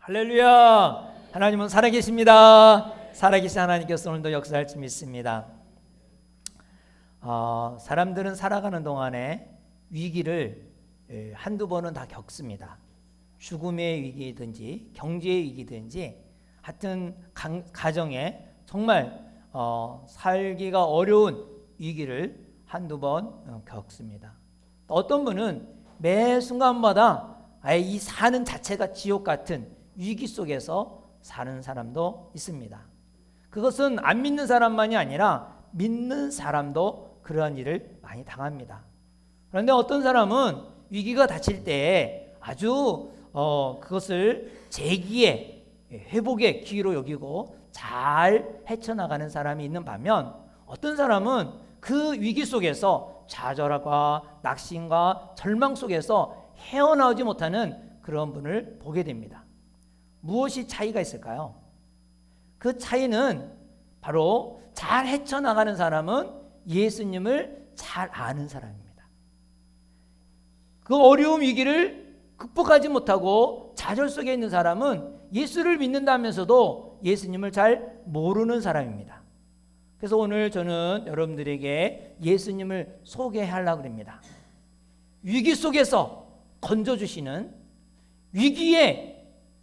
할렐루야. 하나님은 살아계십니다. 살아계신 하나님께서 오늘도 역사할 줄 믿습니다. 사람들은 살아가는 동안에 위기를 한두 번은 다 겪습니다. 죽음의 위기든지 경제의 위기든지 하여튼 가정에 정말 살기가 어려운 위기를 한두 번 겪습니다. 어떤 분은 매 순간마다 아예 이 사는 자체가 지옥 같은 위기 속에서 사는 사람도 있습니다. 그것은 안 믿는 사람만이 아니라 믿는 사람도 그러한 일을 많이 당합니다. 그런데 어떤 사람은 위기가 닥칠 때 아주 그것을 재기의 회복의 기회로 여기고 잘 헤쳐나가는 사람이 있는 반면, 어떤 사람은 그 위기 속에서 좌절과 낙심과 절망 속에서 헤어나오지 못하는 그런 분을 보게 됩니다. 무엇이 차이가 있을까요? 그 차이는 바로 잘 헤쳐나가는 사람은 예수님을 잘 아는 사람입니다. 그 어려운 위기를 극복하지 못하고 좌절 속에 있는 사람은 예수를 믿는다면서도 예수님을 잘 모르는 사람입니다. 그래서 오늘 저는 여러분들에게 예수님을 소개하려고 합니다. 위기 속에서 건져주시는,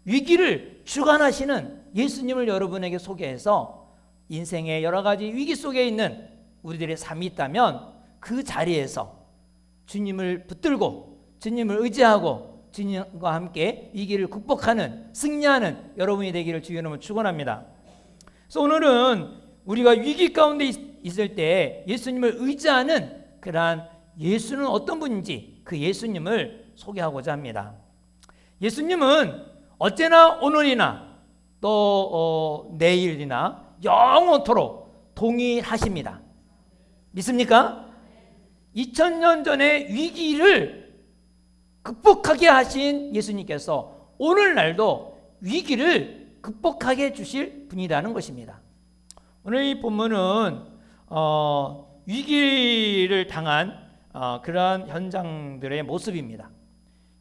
위기를 주관하시는 예수님을 여러분에게 소개해서 인생의 여러 가지 위기 속에 있는 우리들의 삶이 있다면 그 자리에서 주님을 붙들고 주님을 의지하고 주님과 함께 위기를 극복하는, 승리하는 여러분이 되기를 주의 이름으로 축원합니다. 그래서 오늘은 우리가 위기 가운데 있을 때 예수님을 의지하는 그러한 예수는 어떤 분인지 그 예수님을 소개하고자 합니다. 예수님은 어제나 오늘이나 또 내일이나 영원토록 동일하십니다. 믿습니까? 2000년 전의 위기를 극복하게 하신 예수님께서 오늘날도 위기를 극복하게 해주실 분이라는 것입니다. 오늘 이 본문은 위기를 당한 그러한 현장들의 모습입니다.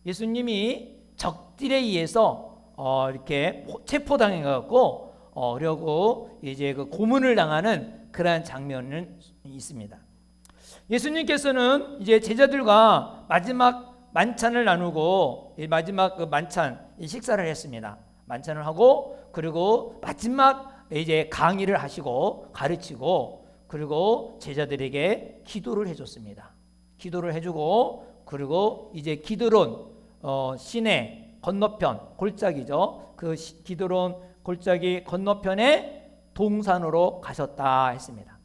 예수님이 적들에 의해서 이렇게 체포당해갖고 그리고 이제 그 고문을 당하는 그러한 장면은 있습니다. 예수님께서는 이제 제자들과 마지막 만찬을 나누고 마지막 그 만찬 식사를 했습니다. 만찬을 하고 그리고 마지막 이제 강의를 하시고 가르치고 그리고 제자들에게 기도를 해줬습니다. 기도를 해주고 그리고 이제 기드론 시내 건너편 골짜기죠. 그 기드론 골짜기 건너편에 동산으로 가셨다 했습니다.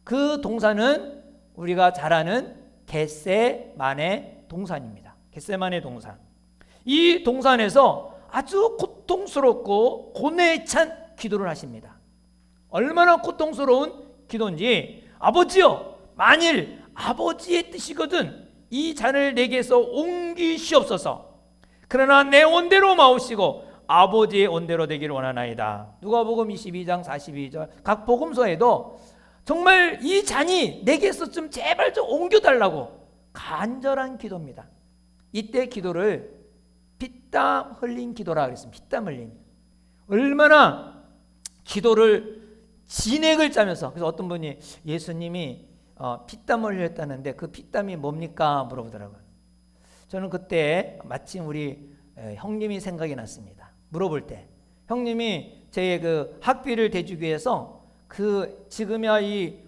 그 동산은 우리가 잘 아는 겟세마네 동산입니다. 겟세마네 동산. 이 동산에서 아주 고통스럽고 고뇌에 찬 기도를 하십니다. 얼마나 고통스러운 기도인지, 아버지여, 만일 아버지의 뜻이거든 이 잔을 내게서 옮기시옵소서. 그러나 내 온대로 마오시고 아버지의 온대로 되기를 원하나이다. 누가복음 22장 42절 각 복음서에도 정말 이 잔이 내게서 좀 제발 좀 옮겨달라고 간절한 기도입니다. 이때 기도를 피땀 흘린 기도라 그랬습니다. 피땀 흘린. 얼마나 기도를 진액을 짜면서, 그래서 어떤 분이 예수님이 피땀을 흘렸다는데 그 피땀이 뭡니까 물어보더라고요. 저는 그때 마침 우리 형님이 생각이 났습니다. 물어볼 때 형님이 제 그 학비를 대주기 위해서 그 지금이야 이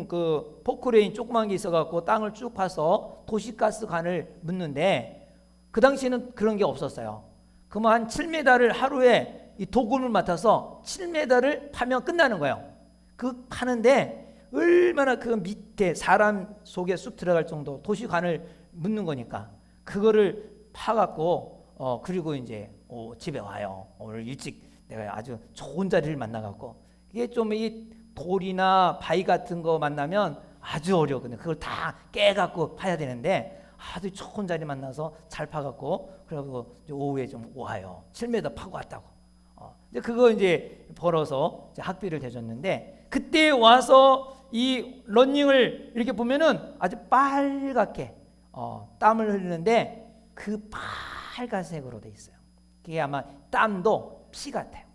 그 포크레인 조그만 게 있어갖고 땅을 쭉 파서 도시가스 관을 묻는데 그 당시에는 그런 게 없었어요. 그러면 한 7m를 하루에 이 도금을 맡아서 7m를 파면 끝나는 거예요. 그 파는데 얼마나 그 밑에 사람 속에 쑥 들어갈 정도 도시관을 묻는 거니까 그거를 파갖고 그리고 이제 집에 와요. 오늘 일찍 내가 아주 좋은 자리를 만나갖고 이게 좀 이 돌이나 바위 같은 거 만나면 아주 어려워. 그걸 다 깨갖고 파야 되는데 아주 좋은 자리 만나서 잘 파갖고 그리고 오후에 좀 와요. 7m 파고 왔다고. 이제 그거 이제 벌어서 이제 학비를 대줬는데 그때 와서 이 러닝을 이렇게 보면은 아주 빨갛게 땀을 흘리는데 그 빨간색으로 돼 있어요. 그게 아마 땀도 피 같아요.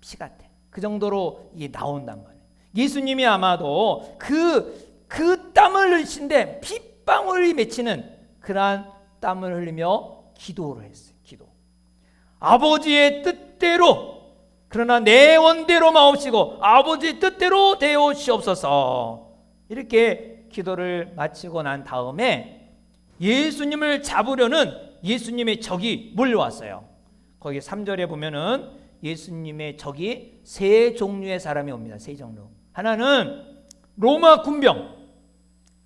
피 같아. 그 정도로 이게 나온단 말이에요. 예수님이 아마도 그 땀을 흘리신데 핏방울이 맺히는 그러한 땀을 흘리며 기도를 했어요. 기도. 아버지의 뜻대로, 그러나 내 원대로 마옵시고 아버지의 뜻대로 되옵시옵소서. 이렇게 기도를 마치고 난 다음에 예수님을 잡으려는 예수님의 적이 몰려왔어요. 거기 3절에 보면은 예수님의 적이 세 종류의 사람이 옵니다. 세 종류. 하나는 로마 군병,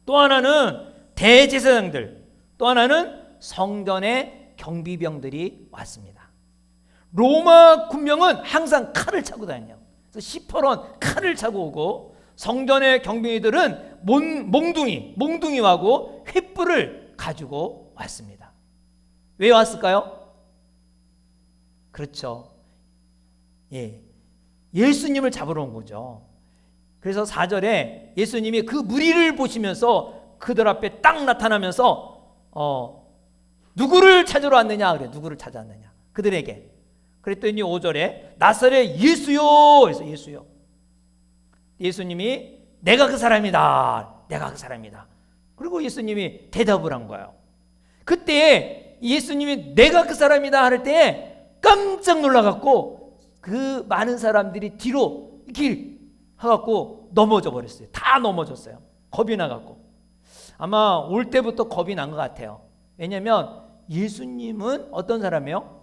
또 하나는 대제사장들, 또 하나는 성전의 경비병들이 왔습니다. 로마 군병은 항상 칼을 차고 다녀요. 그래서 시퍼런 칼을 차고 오고, 성전의 경비들은 몽둥이하고 횃불을 가지고 왔습니다. 왜 왔을까요? 그렇죠. 예수님을 잡으러 온 거죠. 그래서 4절에 예수님이 그 무리를 보시면서 그들 앞에 딱 나타나면서 누구를 찾으러 왔느냐 그래. 누구를 찾아왔느냐 그들에게. 그랬더니 5절에 나사렛 예수요. 그래서 예수요. 예수님이 내가 그 사람이다. 내가 그 사람이다. 그리고 예수님이 대답을 한 거예요. 그때 예수님이 내가 그 사람이다 할 때 깜짝 놀라갖고 그 많은 사람들이 뒤로 이렇게 해갖고 넘어져 버렸어요. 다 넘어졌어요. 겁이 나갖고. 아마 올 때부터 겁이 난 것 같아요. 왜냐하면 예수님은 어떤 사람이에요?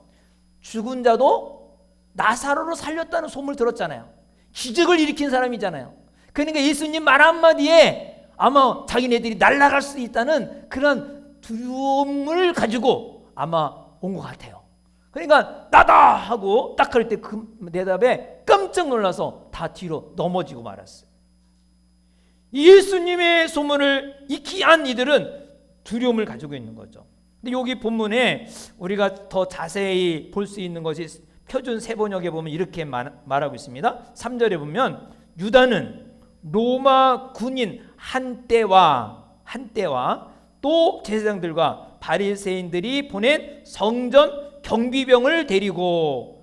죽은 자도 나사로를 살렸다는 소문을 들었잖아요. 기적을 일으킨 사람이잖아요. 그러니까 예수님 말 한마디에 아마 자기네들이 날아갈 수 있다는 그런 두려움을 가지고 아마 온 것 같아요. 그러니까 나다 하고 딱 할 때 그 대답에 깜짝 놀라서 다 뒤로 넘어지고 말았어요. 예수님의 소문을 익히 안 이들은 두려움을 가지고 있는 거죠. 근데 여기 본문에 우리가 더 자세히 볼 수 있는 것이 표준 세번역에 보면 이렇게 말하고 있습니다. 3절에 보면 유다는 로마 군인 한때와 또 제사장들과 바리새인들이 보낸 성전 경비병들을 데리고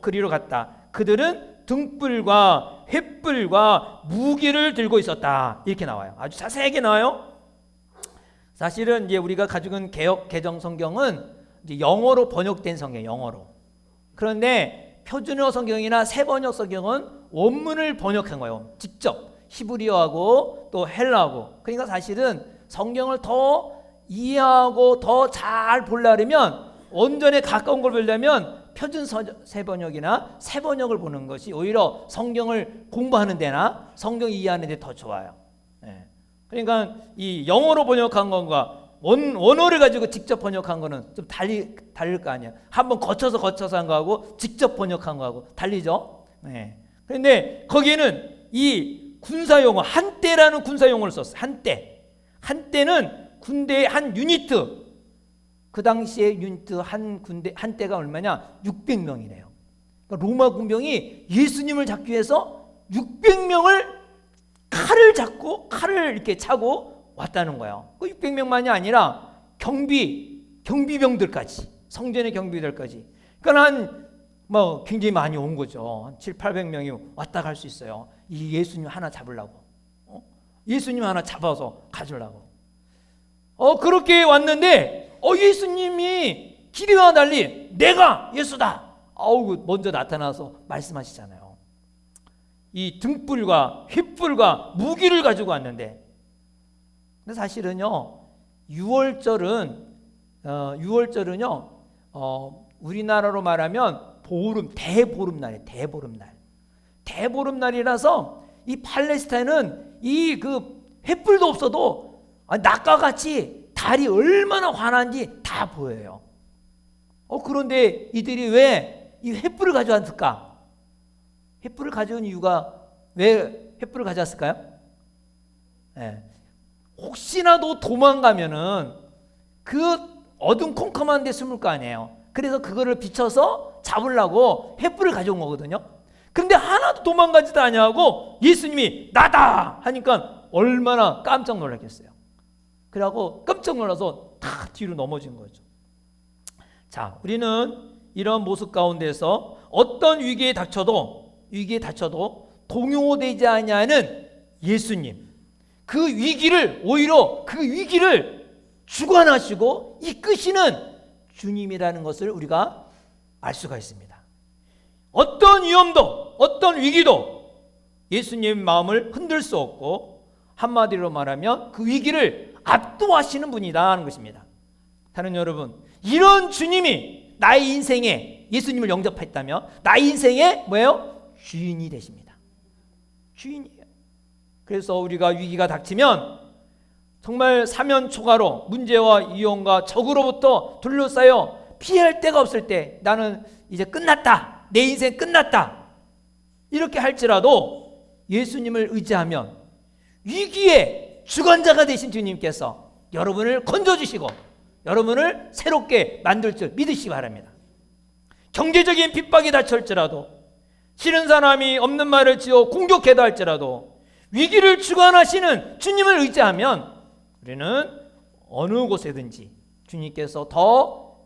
그리로 갔다. 그들은 등불과 횃불과 무기를 들고 있었다. 이렇게 나와요. 아주 자세하게 나와요. 사실은 이제 우리가 가지고 있는 개역 개정 성경은 이제 영어로 번역된 성경, 영어로. 그런데 표준어 성경이나 세번역 성경은 원문을 번역한 거예요. 직접 히브리어하고 또 헬라어하고. 그러니까 사실은 성경을 더 이해하고 더 잘 보려면 원전에 가까운 걸 보려면 표준 세번역이나 세번역을 보는 것이 오히려 성경을 공부하는 데나 성경 이해하는 데 더 좋아요. 그러니까 이 영어로 번역한 것과 원어를 가지고 직접 번역한 거는 좀 다를 거 아니야. 한번 거쳐서 한 거하고 직접 번역한 거하고 달리죠. 그런데 거기에는 이 군사용어 한때라는 군사용어를 썼어요. 한때는 군대의 한 유니트. 그 당시에 유니트 한때가 얼마냐? 600명이래요. 그러니까 로마 군병이 예수님을 잡기 위해서 600명을 칼을 이렇게 차고 왔다는 거예요. 그 600명만이 아니라 경비병들까지, 성전의 경비들까지. 그러니까 굉장히 많이 온 거죠. 한 700~800명이 왔다 갈 수 있어요. 이 예수님 하나 잡으려고. 예수님 하나 잡아서 가주려고. 그렇게 왔는데 예수님이 기대와 달리 내가 예수다. 먼저 나타나서 말씀하시잖아요. 이 등불과 횃불과 무기를 가지고 왔는데, 근데 사실은요, 6월절은요, 우리나라로 말하면 대보름날이에요. 대보름날이라서 이 팔레스타인은 이 그 횃불도 없어도 낮과 같이 달이 얼마나 환한지 다 보여요. 그런데 이들이 왜 이 횃불을 가져왔을까? 횃불을 가져온 이유가 왜 횃불을 가져왔을까요? 혹시나도 도망가면은 그 어둠컴컴한 데 숨을 거 아니에요. 그래서 그거를 비춰서 잡으려고 횃불을 가져온 거거든요. 근데 하나도 도망가지도 아니하고 예수님이 나다 하니까 얼마나 깜짝 놀랐겠어요. 그래갖고 깜짝 놀라서 다 뒤로 넘어진 거죠. 자, 우리는 이런 모습 가운데서 어떤 위기에 닥쳐도 동요되지 아니하는 예수님, 그 위기를 오히려 그 위기를 주관하시고 이끄시는 주님이라는 것을 우리가 알 수가 있습니다. 어떤 위험도 어떤 위기도 예수님 마음을 흔들 수 없고 한마디로 말하면 그 위기를 압도하시는 분이다 하는 것입니다. 다른 여러분, 이런 주님이 나의 인생에 예수님을 영접했다면 나의 인생의 뭐예요? 주인이 되십니다. 주인이에요. 그래서 우리가 위기가 닥치면 정말 사면초가로 문제와 위험과 적으로부터 둘러싸여 피할 데가 없을 때 나는 이제 끝났다, 내 인생 끝났다 이렇게 할지라도 예수님을 의지하면 위기의 주관자가 되신 주님께서 여러분을 건져주시고 여러분을 새롭게 만들 줄 믿으시기 바랍니다. 경제적인 핍박이 닥칠지라도 싫은 사람이 없는 말을 지어 공격해도 할지라도 위기를 주관하시는 주님을 의지하면 우리는 어느 곳에든지 주님께서 더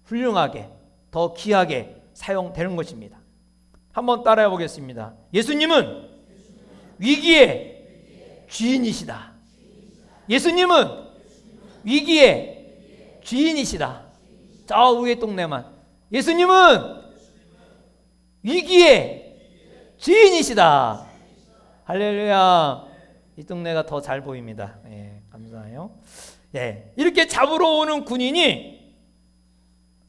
훌륭하게 더 귀하게 사용되는 것입니다. 한번 따라해 보겠습니다. 예수님은 위기의 주인이시다. 예수님은 위기의 주인이시다. 저 위에 동네만 예수님은 위기의 주인이시다. 할렐루야. 이 동네가 더 잘 보입니다. 예, 감사해요. 예, 이렇게 잡으러 오는 군인이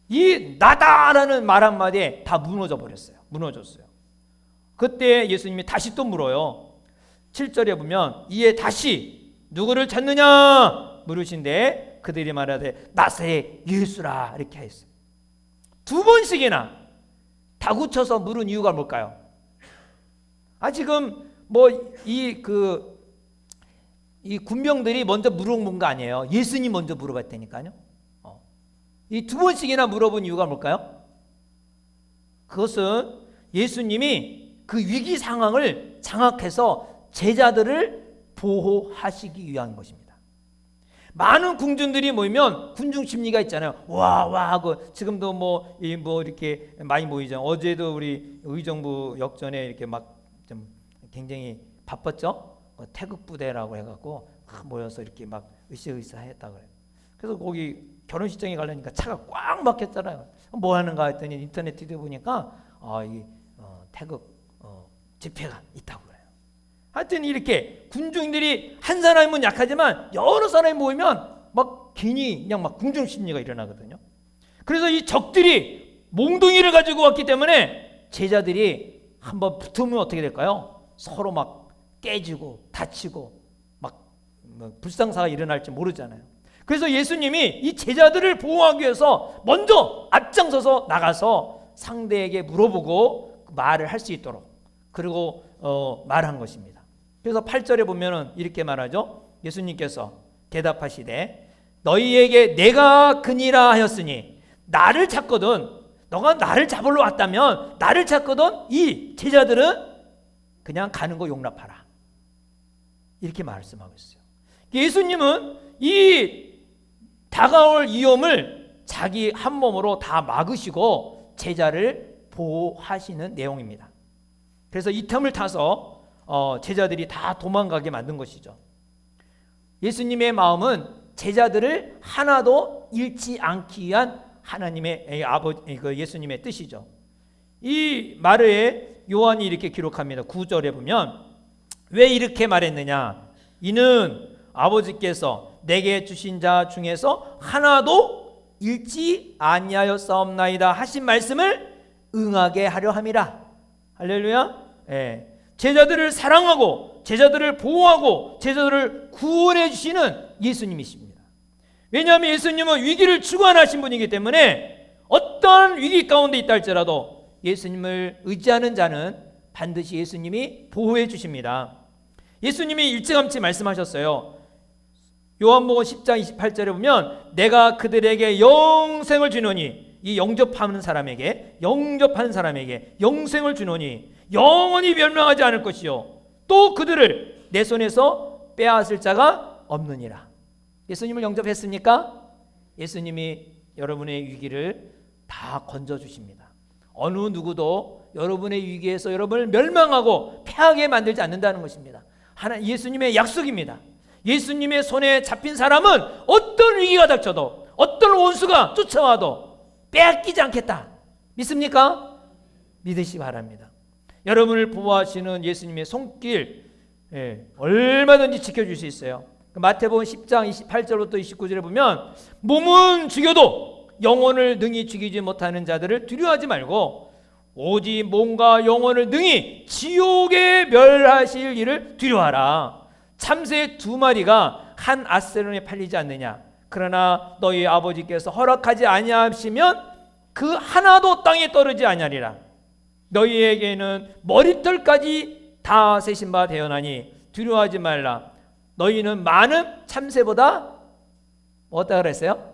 이 나다라는 말 한마디에 다 무너져 버렸어요. 무너졌어요. 그때 예수님이 다시 또 물어요. 7절에 보면 이에 다시 누구를 찾느냐 물으신데 그들이 말하되 나사렛 예수라 이렇게 했어요. 두 번씩이나 다구쳐서 물은 이유가 뭘까요? 지금 뭐 이 군병들이 먼저 물어본 거 아니에요. 예수님 먼저 물어봤다니까요. 이 두 번씩이나 물어본 이유가 뭘까요? 그것은 예수님이 그 위기 상황을 장악해서 제자들을 보호하시기 위한 것입니다. 많은 궁중들이 모이면 군중 심리가 있잖아요. 와 하고 지금도 뭐 이렇게 많이 모이죠. 어제도 우리 의정부 역전에 이렇게 막 좀 굉장히 바빴죠. 태극 부대라고 해갖고 모여서 이렇게 막 으쌰으쌰 했다 그래요. 그래서 거기 결혼식장에 가려니까 차가 꽉 막혔잖아요. 뭐 하는가 했더니 인터넷 뒤에 보니까 태극 집회가 있다고 그래요. 하여튼 이렇게 군중들이 한 사람은 약하지만 여러 사람이 모이면 막 괜히 그냥 막 군중 심리가 일어나거든요. 그래서 이 적들이 몽둥이를 가지고 왔기 때문에 제자들이 한번 붙으면 어떻게 될까요? 서로 막 깨지고 다치고 막 불상사가 일어날지 모르잖아요. 그래서 예수님이 이 제자들을 보호하기 위해서 먼저 앞장서서 나가서 상대에게 물어보고 말을 할 수 있도록 그리고 말한 것입니다. 그래서 8절에 보면은 이렇게 말하죠. 예수님께서 대답하시되 너희에게 내가 그니라 하였으니 나를 찾거든 너가 나를 잡으러 왔다면 나를 찾거든 이 제자들은 그냥 가는 거 용납하라. 이렇게 말씀하고 있어요. 예수님은 이 다가올 위험을 자기 한 몸으로 다 막으시고 제자를 보호하시는 내용입니다. 그래서 이 틈을 타서 제자들이 다 도망가게 만든 것이죠. 예수님의 마음은 제자들을 하나도 잃지 않기 위한 하나님의 예수님의 뜻이죠. 이 말에 요한이 이렇게 기록합니다. 9절에 보면 왜 이렇게 말했느냐? 이는 아버지께서 내게 주신 자 중에서 하나도 잃지 아니하였사옵나이다 하신 말씀을 응하게 하려 함이라. 할렐루야. 예. 제자들을 사랑하고 제자들을 보호하고 제자들을 구원해 주시는 예수님이십니다. 왜냐하면 예수님은 위기를 주관하신 분이기 때문에 어떤 위기 가운데 있다 할지라도 예수님을 의지하는 자는 반드시 예수님이 보호해 주십니다. 예수님이 일찌감치 말씀하셨어요. 요한복음 10장 28절에 보면 내가 그들에게 영생을 주노니 이 영접하는 사람에게 영생을 주노니 영원히 멸망하지 않을 것이요 또 그들을 내 손에서 빼앗을 자가 없느니라. 예수님을 영접했습니까? 예수님이 여러분의 위기를 다 건져주십니다. 어느 누구도 여러분의 위기에서 여러분을 멸망하고 패하게 만들지 않는다는 것입니다. 예수님의 약속입니다. 예수님의 손에 잡힌 사람은 어떤 위기가 닥쳐도 어떤 원수가 쫓아와도 빼앗기지 않겠다. 믿습니까? 믿으시기 바랍니다. 여러분을 보호하시는 예수님의 손길 얼마든지 지켜줄 수 있어요. 마태복음 10장 28절부터 29절에 보면 몸은 죽여도 영혼을 능히 죽이지 못하는 자들을 두려워하지 말고 오직 몸과 영혼을 능히 지옥에 멸하실 이를 두려워하라. 참새 2마리가 한 아스론에 팔리지 않느냐. 그러나 너희 아버지께서 허락하지 아니하시면 그 하나도 땅에 떨어지지 아니하리라. 너희에게는 머리털까지 다 세신 바 되어나니 두려워하지 말라. 너희는 많은 참새보다 어디다 그랬어요?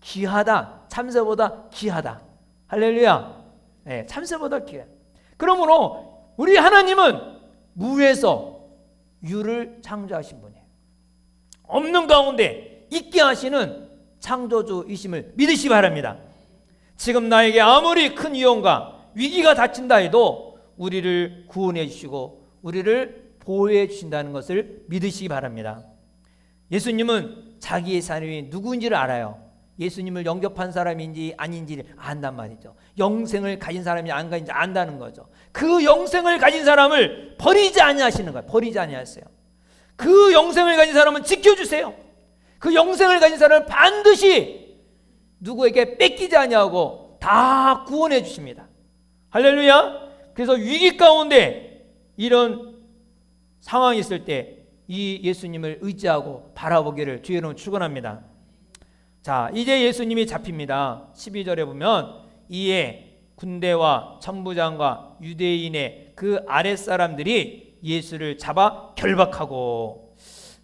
귀하다. 참새보다 귀하다. 할렐루야. 네, 참새보다 귀해. 그러므로 우리 하나님은 무에서 유를 창조하신 분이에요. 없는 가운데 있게 하시는 창조주이심을 믿으시기 바랍니다. 지금 나에게 아무리 큰 위험과 위기가 닥친다 해도 우리를 구원해 주시고 우리를 보호해 주신다는 것을 믿으시기 바랍니다. 예수님은 자기의 사람이 누구인지를 알아요. 예수님을 영접한 사람인지 아닌지를 안단 말이죠. 영생을 가진 사람이 안 가진지 안다는 거죠. 그 영생을 가진 사람을 버리지 아니하시는 거예요. 버리지 아니하세요. 그 영생을 가진 사람은 지켜주세요. 그 영생을 가진 사람을 반드시 누구에게 뺏기지 아니하고 다 구원해 주십니다. 할렐루야. 그래서 위기 가운데 이런 상황이 있을 때 이 예수님을 의지하고 바라보기를 주의 이름으로 축원합니다. 자, 이제 예수님이 잡힙니다. 12절에 보면 이에 군대와 천부장과 유대인의 그 아랫사람들이 예수를 잡아 결박하고,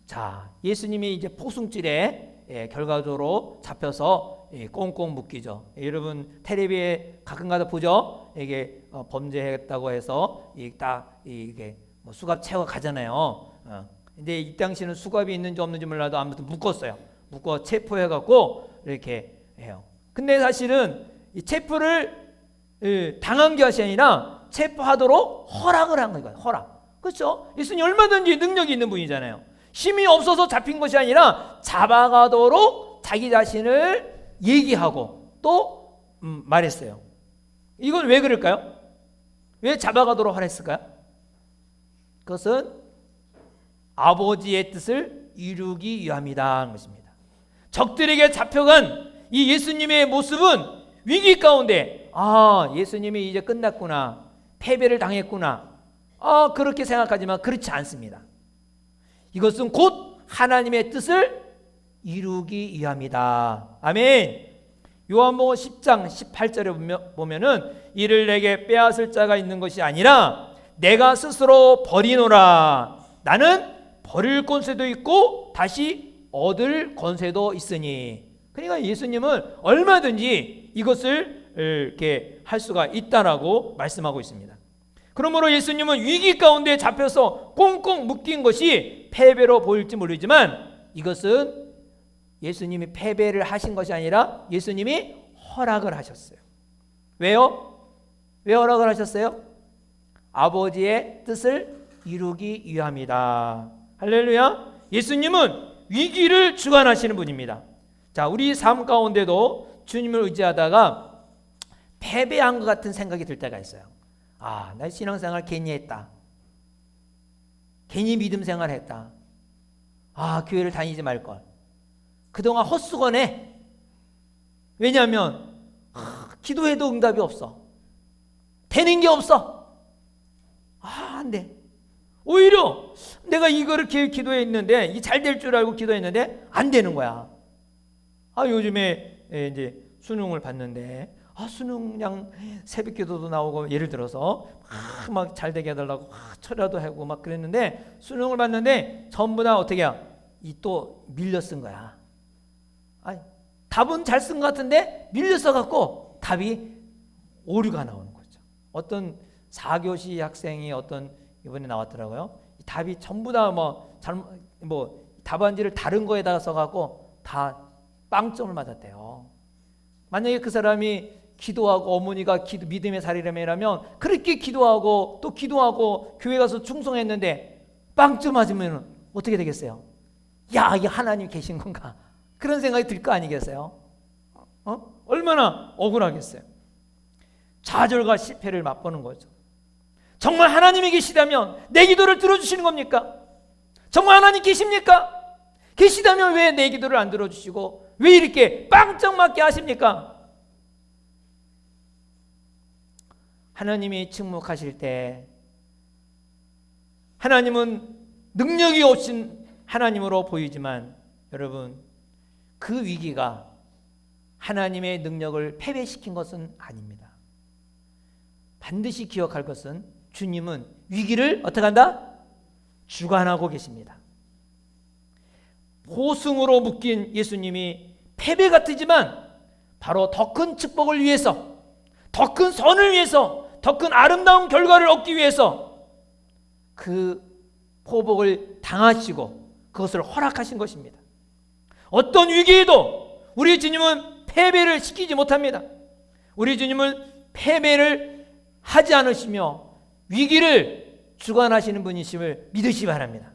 자, 예수님이 이제 포승줄에 결과적으로 잡혀서 꽁꽁 묶이죠. 여러분 텔레비에 가끔가다 보죠. 이게 범죄했다고 해서 이게 뭐 수갑 채워 가잖아요. 근데 이 당시는 수갑이 있는지 없는지 몰라도 아무튼 묶었어요. 묶어 체포해갖고 이렇게 해요. 근데 사실은 이 체포를 당한 것이 아니라 체포하도록 허락을 한 거예요. 허락. 그렇죠? 예수님 얼마든지 능력이 있는 분이잖아요. 힘이 없어서 잡힌 것이 아니라 잡아가도록 자기 자신을 얘기하고 또 말했어요. 이건 왜 그럴까요? 왜 잡아가도록 하랬을까요? 그것은 아버지의 뜻을 이루기 위함이다 하는 것입니다. 적들에게 잡혀간 이 예수님의 모습은 위기 가운데 예수님이 이제 끝났구나, 패배를 당했구나, 그렇게 생각하지만 그렇지 않습니다. 이것은 곧 하나님의 뜻을 이루기 위함이다. 아멘. 요한복음 10장 18절에 보면은 이를 내게 빼앗을 자가 있는 것이 아니라 내가 스스로 버리노라. 나는 버릴 권세도 있고 다시 얻을 권세도 있으니. 그러니까 예수님은 얼마든지 이것을 이렇게 할 수가 있다라고 말씀하고 있습니다. 그러므로 예수님은 위기 가운데 잡혀서 꽁꽁 묶인 것이 패배로 보일지 모르지만 이것은 예수님이 패배를 하신 것이 아니라 예수님이 허락을 하셨어요. 왜요? 왜 허락을 하셨어요? 아버지의 뜻을 이루기 위함이다. 할렐루야. 예수님은 위기를 주관하시는 분입니다. 자, 우리 삶 가운데도 주님을 의지하다가 패배한 것 같은 생각이 들 때가 있어요. 나 신앙생활 괜히 했다. 괜히 믿음 생활했다. 교회를 다니지 말걸. 그동안 헛수고네. 왜냐하면 기도해도 응답이 없어. 되는 게 없어. 안 돼. 오히려 내가 이거를 기도했는데 이 잘 될 줄 알고 기도했는데 안 되는 거야. 요즘에 이제 수능을 봤는데 수능량 새벽기도도 나오고 예를 들어서 막 잘 되게 해달라고 철야도 하고 막 그랬는데 수능을 봤는데 전부 다 어떻게 해요? 또 밀려 쓴 거야. 답은 잘 쓴 것 같은데 밀려 써갖고 답이 오류가 나오는 거죠. 어떤 4교시 학생이 이번에 나왔더라고요. 답이 전부 다 답안지를 다른 거에다가 써갖고 다 빵점을 맞았대요. 만약에 그 사람이 기도하고 어머니가 믿음의 사람이라면 그렇게 기도하고 또 기도하고 교회 가서 충성했는데 빵점 맞으면 어떻게 되겠어요? 야, 이게 하나님 계신 건가? 그런 생각이 들 거 아니겠어요? 얼마나 억울하겠어요. 좌절과 실패를 맛보는 거죠. 정말 하나님이 계시다면 내 기도를 들어주시는 겁니까? 정말 하나님 계십니까? 계시다면 왜 내 기도를 안 들어주시고 왜 이렇게 빵점 맞게 하십니까? 하나님이 침묵하실 때 하나님은 능력이 없신 하나님으로 보이지만 여러분, 그 위기가 하나님의 능력을 패배시킨 것은 아닙니다. 반드시 기억할 것은 주님은 위기를 어떻게 한다? 주관하고 계십니다. 보승으로 묶인 예수님이 패배 같으지만 바로 더 큰 축복을 위해서, 더 큰 선을 위해서, 더 큰 아름다운 결과를 얻기 위해서 그 포복을 당하시고 그것을 허락하신 것입니다. 어떤 위기에도 우리 주님은 패배를 시키지 못합니다. 우리 주님은 패배를 하지 않으시며 위기를 주관하시는 분이심을 믿으시기 바랍니다.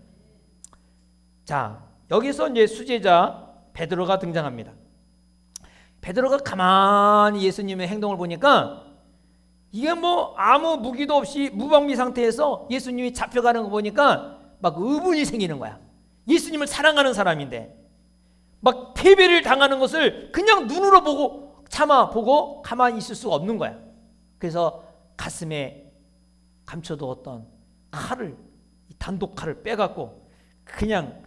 자, 여기서 이제 수제자 베드로가 등장합니다. 베드로가 가만히 예수님의 행동을 보니까 이게 뭐 아무 무기도 없이 무방비 상태에서 예수님이 잡혀가는 거 보니까 막 의문이 생기는 거야. 예수님을 사랑하는 사람인데 막 패배를 당하는 것을 그냥 눈으로 보고 참아보고 가만히 있을 수가 없는 거야. 그래서 가슴에 감춰두었던 칼을, 단독 칼을 빼갖고 그냥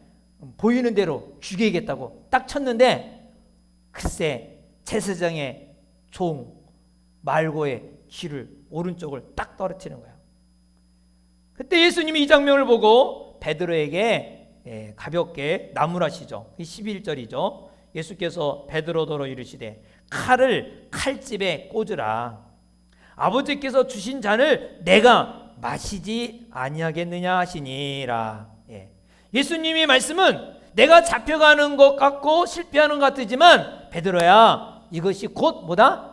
보이는 대로 죽이겠다고 딱 쳤는데 글쎄 제사장의 종 말고의 귀를 오른쪽을 딱 떨어뜨리는 거야. 그때 예수님이 이 장면을 보고 베드로에게 가볍게 나무라시죠. 11절이죠. 예수께서 베드로더러 이르시되 칼을 칼집에 꽂으라. 아버지께서 주신 잔을 내가 마시지 아니하겠느냐 하시니라. 예수님의 말씀은 내가 잡혀가는 것 같고 실패하는 것 같지만 베드로야, 이것이 곧 뭐다?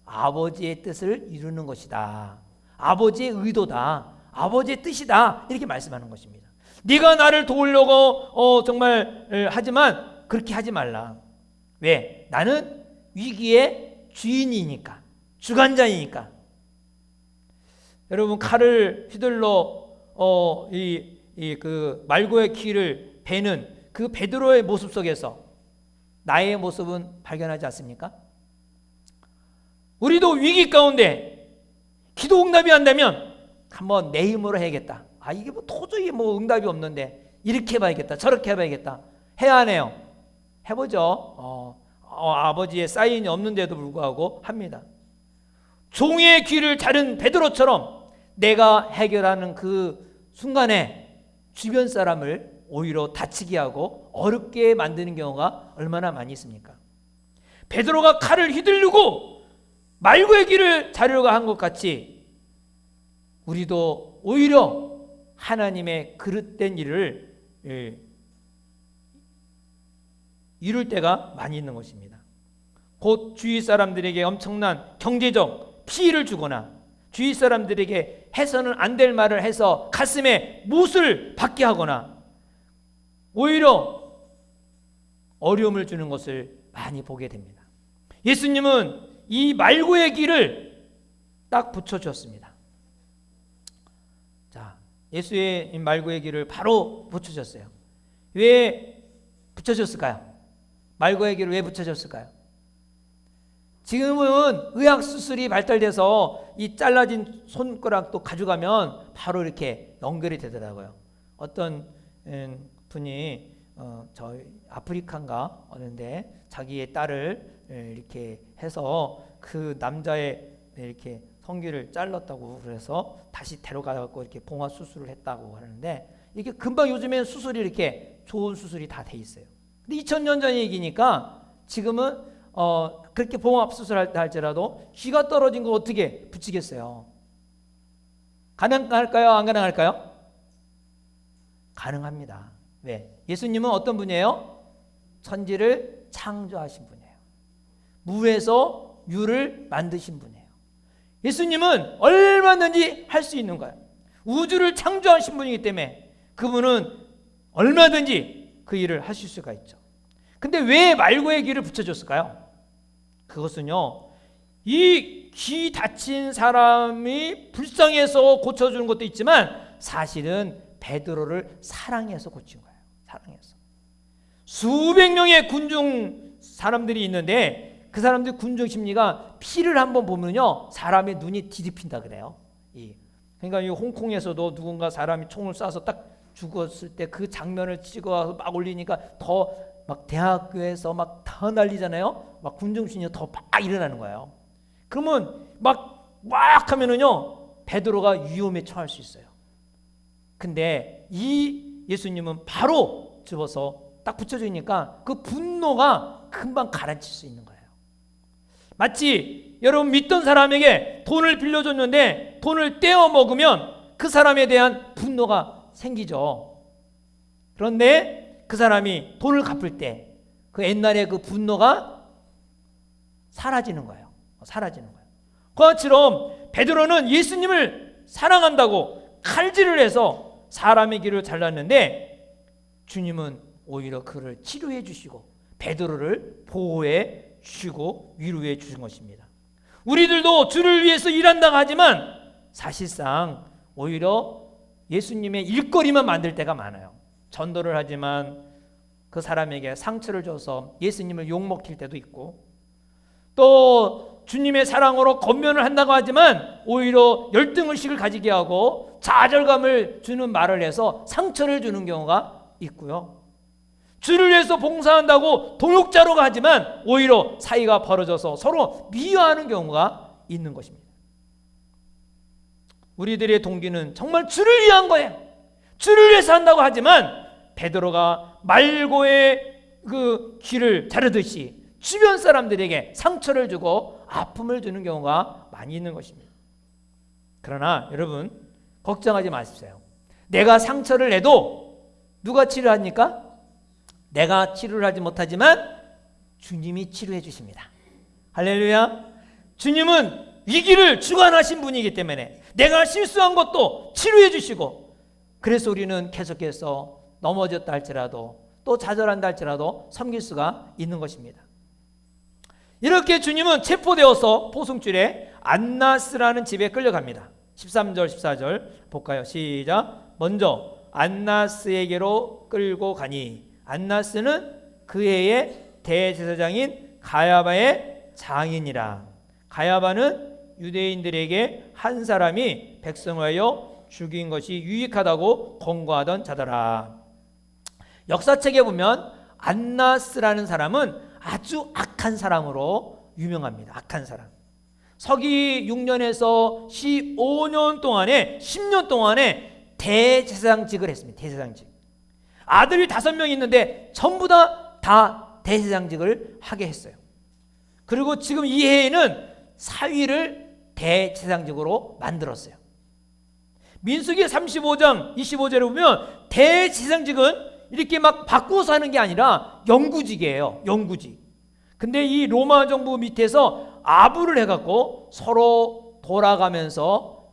아버지의 뜻을 이루는 것이다. 아버지의 의도다. 아버지의 뜻이다. 이렇게 말씀하는 것입니다. 네가 나를 도우려고 정말 하지만 그렇게 하지 말라. 왜? 나는 위기의 주인이니까, 주관자이니까. 여러분, 칼을 휘둘러 그 말고의 귀를 베는 그 베드로의 모습 속에서 나의 모습은 발견하지 않습니까? 우리도 위기 가운데 기도 응답이 안 되면 한번 내 힘으로 해야겠다. 이게 뭐 도저히 뭐 응답이 없는데 이렇게 해봐야겠다, 저렇게 해봐야겠다. 해야 하네요. 해보죠. 아버지의 사인이 없는데도 불구하고 합니다. 종의 귀를 자른 베드로처럼 내가 해결하는 그 순간에 주변 사람을 오히려 다치게 하고 어렵게 만드는 경우가 얼마나 많이 있습니까? 베드로가 칼을 휘둘르고 말고의 길을 자르려고 한 것 같이 우리도 오히려 하나님의 그릇된 일을 이룰 때가 많이 있는 것입니다. 곧 주위 사람들에게 엄청난 경제적 피해를 주거나 주위 사람들에게 해서는 안 될 말을 해서 가슴에 못을 받게 하거나 오히려 어려움을 주는 것을 많이 보게 됩니다. 예수님은 이 말고의 길을 딱 붙여주었습니다. 자, 예수의 말고의 길을 바로 붙여줬어요. 왜 붙여줬을까요? 말고의 길을 왜 붙여줬을까요? 지금은 의학 수술이 발달돼서 이 잘라진 손가락도 가져가면 바로 이렇게 연결이 되더라고요. 어떤 분이 저희 아프리카인가 어는데 자기의 딸을 이렇게 해서 그 남자의 이렇게 성기를 잘랐다고 그래서 다시 데려가고 이렇게 봉화 수술을 했다고 하는데 이게 금방 요즘엔 수술이 이렇게 좋은 수술이 다 돼 있어요. 근데 2000년 전 얘기니까 지금은 그렇게 봉합 수술할 때 할지라도 귀가 떨어진 거 어떻게 붙이겠어요? 가능할까요? 안 가능할까요? 가능합니다. 왜? 예수님은 어떤 분이에요? 천지를 창조하신 분이에요. 무에서 유를 만드신 분이에요. 예수님은 얼마든지 할 수 있는 거예요. 우주를 창조하신 분이기 때문에 그분은 얼마든지 그 일을 하실 수가 있죠. 근데 왜 말고의 귀를 붙여줬을까요? 그것은요, 이 귀 다친 사람이 불쌍해서 고쳐주는 것도 있지만 사실은 베드로를 사랑해서 고친 거예요. 사랑해서. 수백 명의 군중 사람들이 있는데 그 사람들 군중 심리가 피를 한번 보면요, 사람의 눈이 뒤집힌다 그래요. 그러니까 이 홍콩에서도 누군가 사람이 총을 쏴서 딱 죽었을 때 그 장면을 찍어서 막 올리니까 더 막 대학교에서 막 더 난리잖아요. 막 군중 심리가 더 막 일어나는 거예요. 그러면 막 하면은요, 베드로가 위험에 처할 수 있어요. 근데 이 예수님은 바로 집어서 딱 붙여주니까 그 분노가 금방 가라앉힐 수 있는 거예요. 마치 여러분 믿던 사람에게 돈을 빌려줬는데 돈을 떼어 먹으면 그 사람에 대한 분노가 생기죠. 그런데 그 사람이 돈을 갚을 때 그 옛날에 그 분노가 사라지는 거예요. 사라지는 거예요. 그것처럼 베드로는 예수님을 사랑한다고 칼질을 해서 사람의 귀를 잘랐는데 주님은 오히려 그를 치료해 주시고 베드로를 보호해 주시고 위로해 주신 것입니다. 우리들도 주를 위해서 일한다고 하지만 사실상 오히려 예수님의 일거리만 만들 때가 많아요. 전도를 하지만 그 사람에게 상처를 줘서 예수님을 욕먹힐 때도 있고, 또 주님의 사랑으로 권면을 한다고 하지만 오히려 열등의식을 가지게 하고 좌절감을 주는 말을 해서 상처를 주는 경우가 있고요. 주를 위해서 봉사한다고 동역자로 하지만 오히려 사이가 벌어져서 서로 미워하는 경우가 있는 것입니다. 우리들의 동기는 정말 주를 위한 거예요. 주를 위해서 한다고 하지만 베드로가 말고의 그 귀를 자르듯이 주변 사람들에게 상처를 주고 아픔을 주는 경우가 많이 있는 것입니다. 그러나 여러분 걱정하지 마십시오. 내가 상처를 내도 누가 치료합니까? 내가 치료를 하지 못하지만 주님이 치료해 주십니다. 할렐루야. 주님은 위기를 주관하신 분이기 때문에 내가 실수한 것도 치료해 주시고, 그래서 우리는 계속해서 넘어졌다 할지라도 또 좌절한다 할지라도 섬길 수가 있는 것입니다. 이렇게 주님은 체포되어서 포승줄에 안나스라는 집에 끌려갑니다. 13절 14절 볼까요? 시작. 먼저 안나스에게로 끌고 가니 안나스는 그 해의 대제사장인 가야바의 장인이라. 가야바는 유대인들에게 한 사람이 백성을 하여 죽인 것이 유익하다고 권고하던 자더라. 역사책에 보면 안나스라는 사람은 아주 악한 사람으로 유명합니다. 악한 사람. 서기 6년에서 15년 동안에 10년 동안에 대제사장직을 했습니다. 대제사장직. 아들이 5명 있는데 전부 다 대제사장직을 하게 했어요. 그리고 지금 이 해에는 사위를 대제사장직으로 만들었어요. 민수기 35장 25절에 보면 대제사장직은 이렇게 막 바꾸어서 하는 게 아니라 영구직이에요. 영구직. 근데 이 로마 정부 밑에서 아부를 해갖고 서로 돌아가면서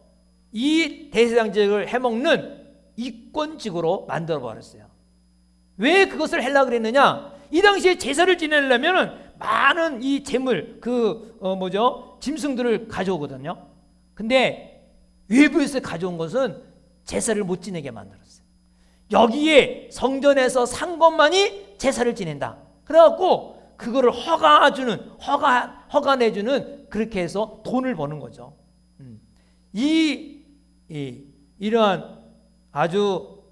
이 대제사장직을 해먹는 이권직으로 만들어버렸어요. 왜 그것을 하려고 그랬느냐? 이 당시에 제사를 지내려면 많은 이 재물, 짐승들을 가져오거든요. 근데 외부에서 가져온 것은 제사를 못 지내게 만들었어요. 여기에 성전에서 산 것만이 제사를 지낸다. 그래갖고 그거를 허가 내주는, 그렇게 해서 돈을 버는 거죠. 이러한 아주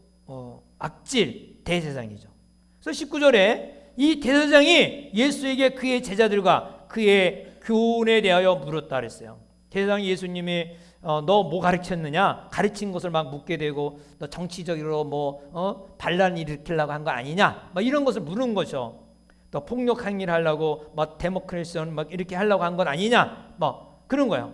악질 대제사장이죠. 그래서 19절에 이 대제사장이 예수에게 그의 제자들과 그의 교훈에 대하여 물었다 그랬어요. 대제사장이 예수님이 너 뭐 가르쳤느냐? 가르친 것을 막 묻게 되고, 너 정치적으로 반란 일으키려고 한 거 아니냐? 막 이런 것을 물은 거죠. 또 폭력 행위를 하려고 막 데모크레이션 막 이렇게 하려고 한 건 아니냐? 뭐 그런 거예요.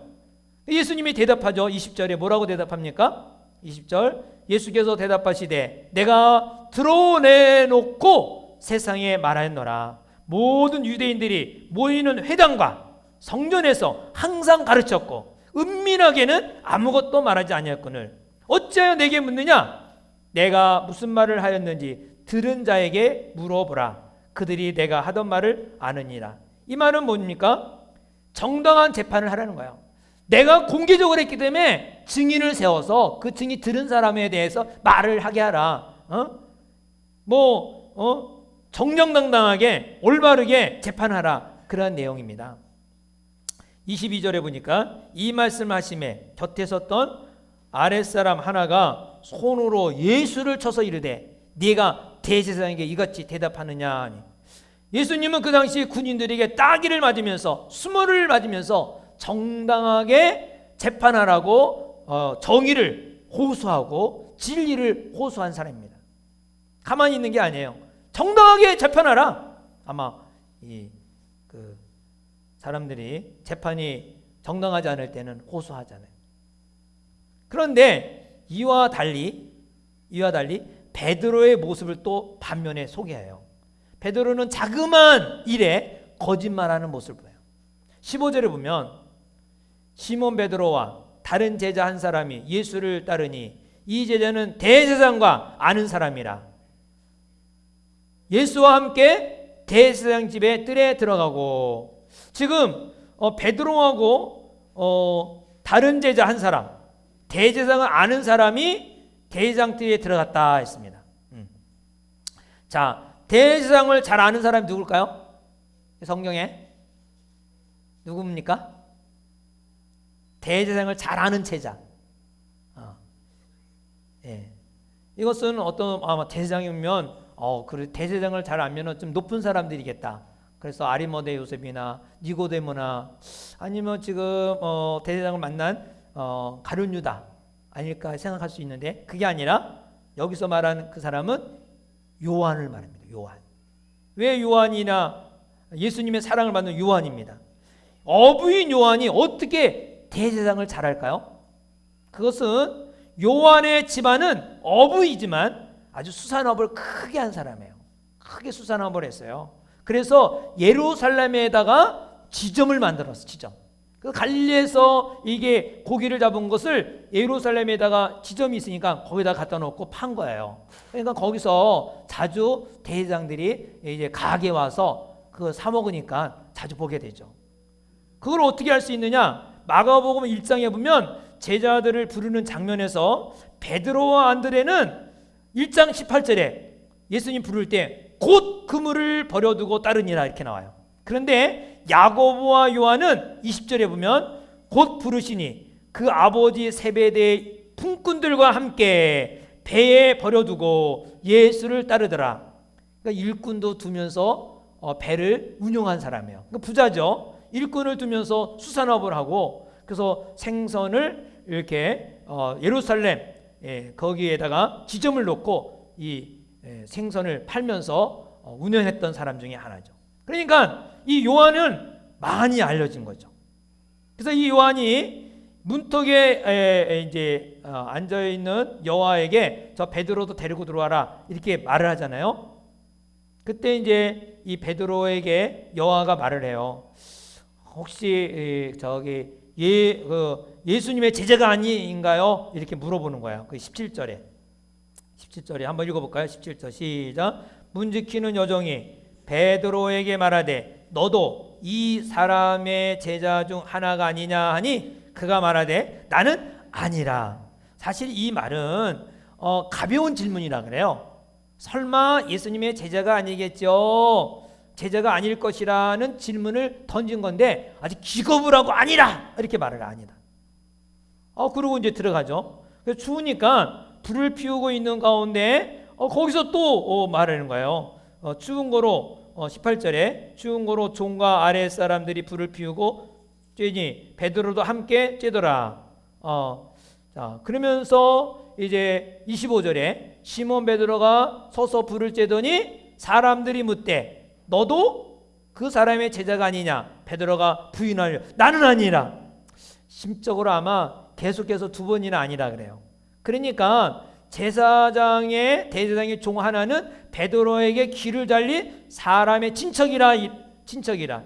예수님이 대답하죠. 20절에 뭐라고 대답합니까? 20절 예수께서 대답하시되 내가 드러내놓고 세상에 말하였노라. 모든 유대인들이 모이는 회당과 성전에서 항상 가르쳤고 은밀하게는 아무것도 말하지 아니하거늘 어찌하여 내게 묻느냐? 내가 무슨 말을 하였는지 들은 자에게 물어보라. 그들이 내가 하던 말을 아느니라. 이 말은 뭡니까? 정당한 재판을 하라는 거예요. 내가 공개적으로 했기 때문에 증인을 세워서 그 증인 들은 사람에 대해서 말을 하게 하라. 정정당당하게 올바르게 재판하라. 그런 내용입니다. 22절에 보니까 이 말씀하심에 곁에 섰던 아랫사람 하나가 손으로 예수를 쳐서 이르되 네가 대제사장에게 이같이 대답하느냐 하니 예수님은 그 당시 군인들에게 따귀를 맞으면서 수모를 맞으면서 정당하게 재판하라고 정의를 호소하고 진리를 호소한 사람입니다. 가만히 있는 게 아니에요. 정당하게 재판하라. 아마 그 사람들이 재판이 정당하지 않을 때는 호소하잖아요. 그런데 이와 달리 베드로의 모습을 또 반면에 소개해요. 베드로는 자그마한 일에 거짓말하는 모습을 보여요. 15절에 보면 시몬 베드로와 다른 제자 한 사람이 예수를 따르니 이 제자는 대제사장과 아는 사람이라. 예수와 함께 대제사장 집에 뜰에 들어가고 지금 베드로하고 다른 제자 한 사람 대제사장을 아는 사람이 대제사장 뜰에 들어갔다 했습니다. 자, 대제사장을 잘 아는 사람이 누굴까요? 성경에 누굽니까? 대제사장을 잘 아는 제자. 예. 이것은 아마 대제사장이면 그 대제사장을 잘 알면 좀 높은 사람들이겠다. 그래서 아리마대 요셉이나 니고데모나 아니면 지금 대제사장을 만난 가룟 유다 아닐까 생각할 수 있는데 그게 아니라 여기서 말하는 그 사람은 요한을 말합니다. 요한. 왜 요한이나 예수님의 사랑을 받는 요한입니다. 어부인 요한이 어떻게 대제사장을 잘할까요? 그것은 요한의 집안은 어부이지만 아주 수산업을 크게 한 사람이에요. 크게 수산업을 했어요. 그래서 예루살렘에다가 지점을 만들었어. 지점. 그 갈릴리에서 이게 고기를 잡은 것을 예루살렘에다가 지점이 있으니까 거기다 갖다 놓고 판 거예요. 그러니까 거기서 자주 대제사장들이 이제 가게 와서 그거 사 먹으니까 자주 보게 되죠. 그걸 어떻게 할 수 있느냐? 마가복음 1장에 보면 제자들을 부르는 장면에서 베드로와 안드레는 1장 18절에 예수님 부를 때 곧 그물을 버려두고 따르니라 이렇게 나와요. 그런데 야고보와 요한은 20절에 보면 곧 부르시니 그 아버지 세베대의 품꾼들과 함께 배에 버려두고 예수를 따르더라. 그러니까 일꾼도 두면서 배를 운용한 사람이에요. 그러니까 부자죠. 일꾼을 두면서 수산업을 하고 그래서 생선을 이렇게 예루살렘 거기에다가 지점을 놓고 이 생선을 팔면서 운영했던 사람 중에 하나죠. 그러니까 이 요한은 많이 알려진 거죠. 그래서 이 요한이 문턱에 이제 앉아 있는 여호와에게 저 베드로도 데리고 들어와라 이렇게 말을 하잖아요. 그때 이제 이 베드로에게 여호와가 말을 해요. 혹시 저기 예수님의 제자가 아닌가요? 이렇게 물어보는 거예요. 그 17절에 한번 읽어볼까요? 17절 시작. 문지키는 여종이 베드로에게 말하되 너도 이 사람의 제자 중 하나가 아니냐 하니 그가 말하되 나는 아니라. 사실 이 말은 가벼운 질문이라 그래요. 설마 예수님의 제자가 아니겠죠? 제자가 아닐 것이라는 질문을 던진 건데 아직 기겁을 하고 아니라 이렇게 말을 아니다. 그러고 이제 들어가죠. 그래서 추우니까 불을 피우고 있는 가운데 거기서 또 말하는 거예요. 추운 거로 18절에 추운 거로 종과 아랫 사람들이 불을 피우고 쬐니 베드로도 함께 쬐더라. 자 그러면서 이제 25절에 시몬 베드로가 서서 불을 쬐더니 사람들이 묻되 너도 그 사람의 제자가 아니냐? 베드로가 부인하려 나는 아니라. 심적으로 아마 계속해서 두 번이나 아니라 그래요. 그러니까 대제사장의 종 하나는 베드로에게 귀를 달린 사람의 친척이라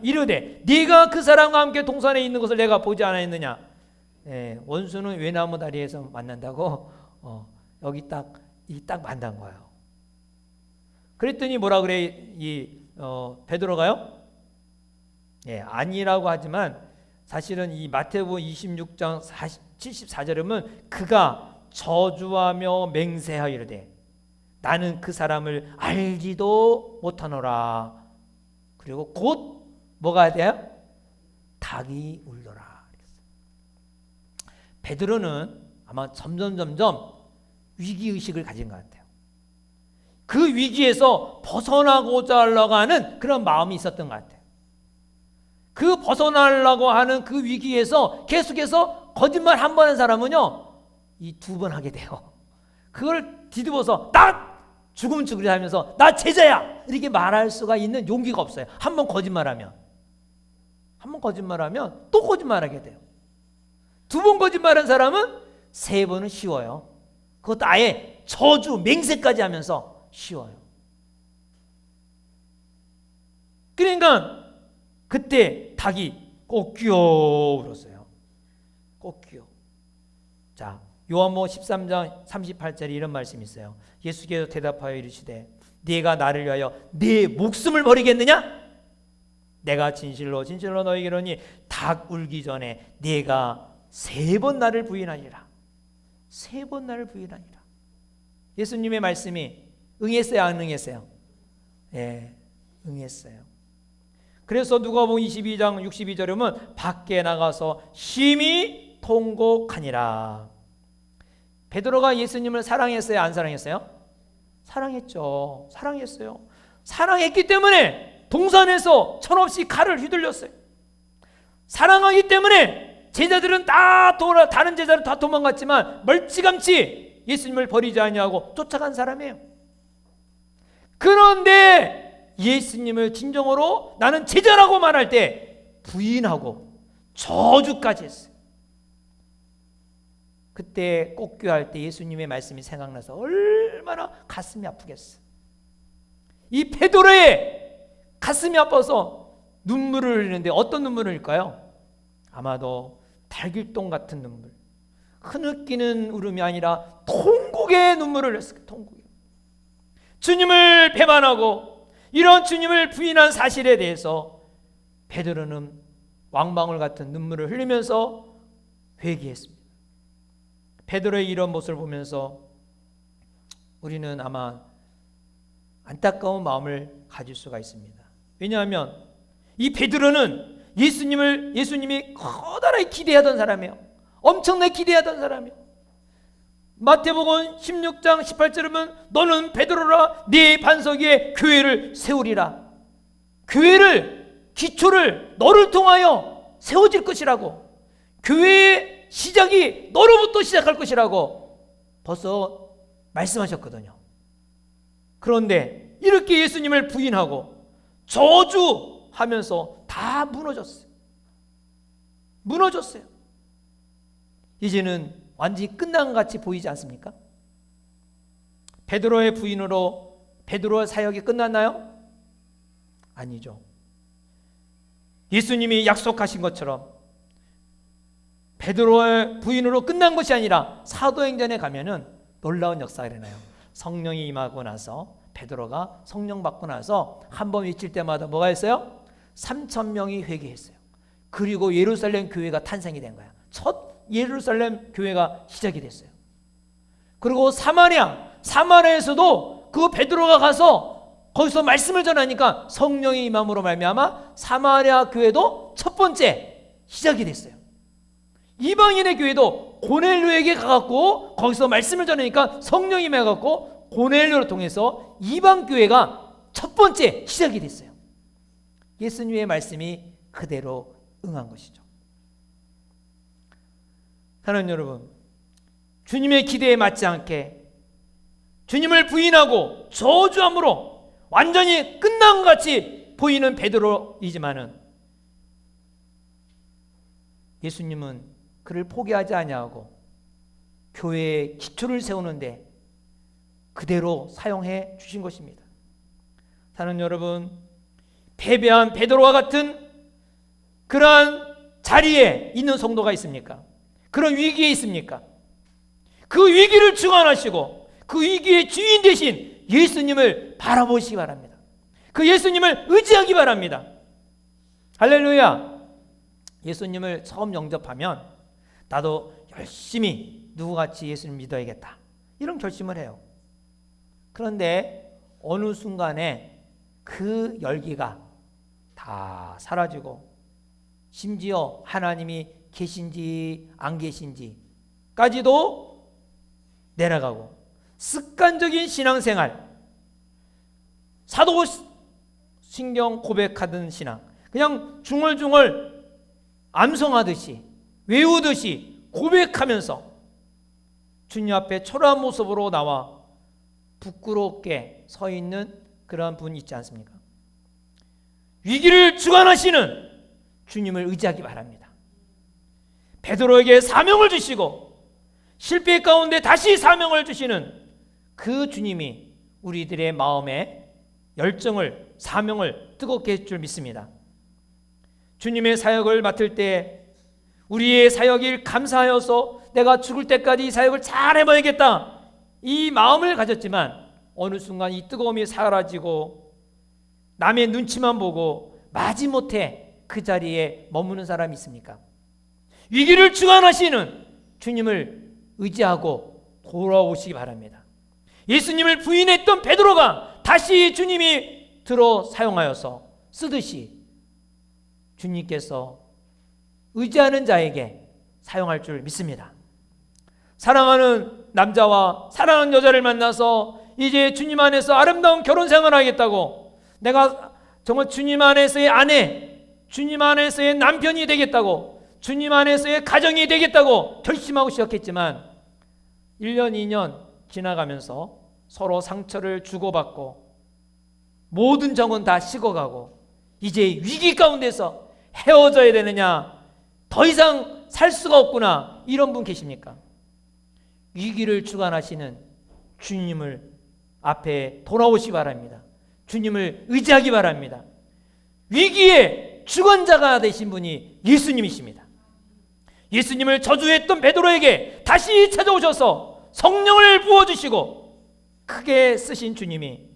이르되 네가 그 사람과 함께 동산에 있는 것을 내가 보지 않았느냐. 원수는 외나무 다리에서 만난다고 여기 딱 만난 거예요. 그랬더니 뭐라 그래 베드로가요? 아니라고 하지만 사실은 이 마태복음 26장 74절에 보면 그가 저주하며 맹세하여 이르되 나는 그 사람을 알지도 못하노라. 그리고 곧 뭐가 돼요? 닭이 울더라. 베드로는 아마 점점 위기의식을 가진 것 같아요. 그 위기에서 벗어나고자 하려고 하는 그런 마음이 있었던 것 같아요. 그 벗어나려고 하는 그 위기에서 계속해서 거짓말 한 번 한 사람은요, 이 두 번 하게 돼요. 그걸 뒤집어서 나 죽으면 죽으리 하면서 나 제자야 이렇게 말할 수가 있는 용기가 없어요. 한 번 거짓말하면 또 거짓말하게 돼요. 두 번 거짓말한 사람은 세 번은 쉬워요. 그것도 아예 저주 맹세까지 하면서 쉬워요. 그러니까 그때 닭이 꼬끼어 울었어요. 꼬끼어. 자, 요한복음 13장 38절에 이런 말씀이 있어요. 예수께서 대답하여 이르시되 네가 나를 위하여 네 목숨을 버리겠느냐? 내가 진실로 너희에게 이르노니 닭 울기 전에 네가 세 번 나를 부인하리라. 세 번 나를 부인하리라. 예수님의 말씀이 응했어요, 안 응했어요? 응했어요. 그래서 누가복음 22장 62절에 보면 밖에 나가서 심히 통곡하니라. 베드로가 예수님을 사랑했어요, 안 사랑했어요? 사랑했죠. 사랑했어요. 사랑했기 때문에 동산에서 천없이 칼을 휘둘렸어요. 사랑하기 때문에 제자들은 다른 제자들은 다 도망갔지만 멀찌감치 예수님을 버리지 아니하고 쫓아간 사람이에요. 그런데 예수님을 진정으로 나는 제자라고 말할 때 부인하고 저주까지 했어요. 그때 꼭귀할 때 예수님의 말씀이 생각나서 얼마나 가슴이 아프겠어요. 이 베드로의 가슴이 아파서 눈물을 흘리는데 어떤 눈물을 흘릴까요? 아마도 달길동 같은 눈물, 흐느끼는 울음이 아니라 통곡의 눈물을 흘렸을 거예요. 통곡. 주님을 배반하고 이런 주님을 부인한 사실에 대해서 베드로는 왕방울 같은 눈물을 흘리면서 회개했습니다. 베드로의 이런 모습을 보면서 우리는 아마 안타까운 마음을 가질 수가 있습니다. 왜냐하면 이 베드로는 예수님이 커다랗게 기대하던 사람이에요. 엄청나게 기대하던 사람이에요. 마태복음 16장 18절에 보면 너는 베드로라 네 반석 위에 교회를 세우리라. 교회를 기초를 너를 통하여 세워질 것이라고. 교회의 시작이 너로부터 시작할 것이라고 벌써 말씀하셨거든요. 그런데 이렇게 예수님을 부인하고 저주하면서 다 무너졌어요. 이제는 완전히 끝난 것 같이 보이지 않습니까? 베드로의 부인으로 베드로의 사역이 끝났나요? 아니죠. 예수님이 약속하신 것처럼 베드로의 부인으로 끝난 것이 아니라 사도행전에 가면은 놀라운 역사가 일어나요. 성령이 임하고 나서 베드로가 성령 받고 나서 한 번 외칠 때마다 뭐가 했어요? 3,000명이 회개했어요. 그리고 예루살렘 교회가 탄생이 된 거야. 첫 예루살렘 교회가 시작이 됐어요. 그리고 사마리아에서도 그 베드로가 가서 거기서 말씀을 전하니까 성령의 임함으로 말미암아 사마리아 교회도 첫 번째 시작이 됐어요. 이방인의 교회도 고넬료에게 가갖고 거기서 말씀을 전하니까 성령이 임해갖고 고넬료를 통해서 이방 교회가 첫 번째 시작이 됐어요. 예수님의 말씀이 그대로 응한 것이죠. 사랑하는 여러분, 주님의 기대에 맞지 않게 주님을 부인하고 저주함으로 완전히 끝난 것 같이 보이는 베드로이지만은 예수님은 그를 포기하지 아니하고 교회의 기초를 세우는데 그대로 사용해 주신 것입니다. 사랑하는 여러분, 패배한 베드로와 같은 그러한 자리에 있는 성도가 있습니까? 그런 위기에 있습니까? 그 위기를 주관하시고 그 위기의 주인 되신 예수님을 바라보시기 바랍니다. 그 예수님을 의지하기 바랍니다. 할렐루야. 예수님을 처음 영접하면 나도 열심히 누구같이 예수님 믿어야겠다, 이런 결심을 해요. 그런데 어느 순간에 그 열기가 다 사라지고 심지어 하나님이 계신지 안 계신지까지도 내려가고 습관적인 신앙생활, 사도신경 고백하던 신앙, 그냥 중얼중얼 암송하듯이 외우듯이 고백하면서 주님 앞에 초라한 모습으로 나와 부끄럽게 서 있는 그런 분 있지 않습니까? 위기를 주관하시는 주님을 의지하기 바랍니다. 베드로에게 사명을 주시고 실패 가운데 다시 사명을 주시는 그 주님이 우리들의 마음에 열정을, 사명을 뜨겁게 할 줄 믿습니다. 주님의 사역을 맡을 때 우리의 사역일 감사하여서 내가 죽을 때까지 이 사역을 잘 해봐야겠다, 이 마음을 가졌지만 어느 순간 이 뜨거움이 사라지고 남의 눈치만 보고 마지못해 그 자리에 머무는 사람이 있습니까? 위기를 주관하시는 주님을 의지하고 돌아오시기 바랍니다. 예수님을 부인했던 베드로가 다시 주님이 들어 사용하여서 쓰듯이 주님께서 의지하는 자에게 사용할 줄 믿습니다. 사랑하는 남자와 사랑하는 여자를 만나서 이제 주님 안에서 아름다운 결혼 생활을 하겠다고, 내가 정말 주님 안에서의 아내, 주님 안에서의 남편이 되겠다고, 주님 안에서의 가정이 되겠다고 결심하고 시작했지만 1년, 2년 지나가면서 서로 상처를 주고받고 모든 정은 다 식어가고 이제 위기 가운데서 헤어져야 되느냐, 더 이상 살 수가 없구나, 이런 분 계십니까? 위기를 주관하시는 주님을 앞에 돌아오시기 바랍니다. 주님을 의지하기 바랍니다. 위기의 주관자가 되신 분이 예수님이십니다. 예수님을 저주했던 베드로에게 다시 찾아오셔서 성령을 부어주시고 크게 쓰신 주님이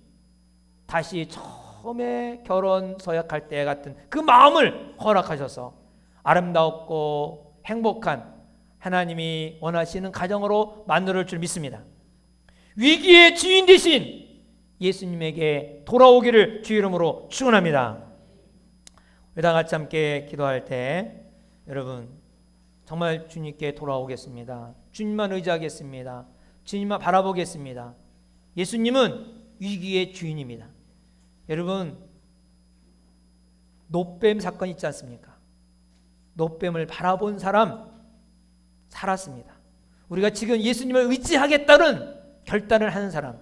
다시 처음에 결혼 서약할 때 같은 그 마음을 허락하셔서 아름답고 행복한 하나님이 원하시는 가정으로 만들 줄 믿습니다. 위기의 주인 되신 예수님에게 돌아오기를 주 이름으로 축원합니다. 우리 다 같이 함께 기도할 때 여러분 정말 주님께 돌아오겠습니다. 주님만 의지하겠습니다. 주님만 바라보겠습니다. 예수님은 위기의 주인입니다. 여러분, 노뱀 사건 있지 않습니까? 노뱀을 바라본 사람 살았습니다. 우리가 지금 예수님을 의지하겠다는 결단을 하는 사람,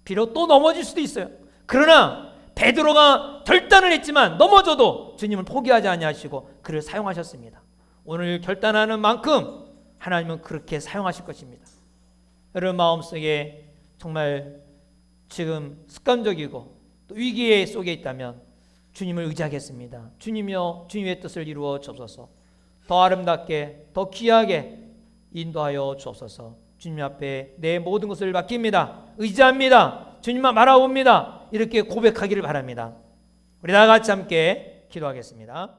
비록 또 넘어질 수도 있어요. 그러나 베드로가 결단을 했지만 넘어져도 주님을 포기하지 아니하시고 그를 사용하셨습니다. 오늘 결단하는 만큼 하나님은 그렇게 사용하실 것입니다. 여러분 마음속에 정말 지금 습관적이고 또 위기에 속에 있다면 주님을 의지하겠습니다. 주님이여 주님의 뜻을 이루어 주옵소서. 더 아름답게 더 귀하게 인도하여 주옵소서. 주님 앞에 내 모든 것을 맡깁니다. 의지합니다. 주님만 바라봅니다. 이렇게 고백하기를 바랍니다. 우리 다 같이 함께 기도하겠습니다.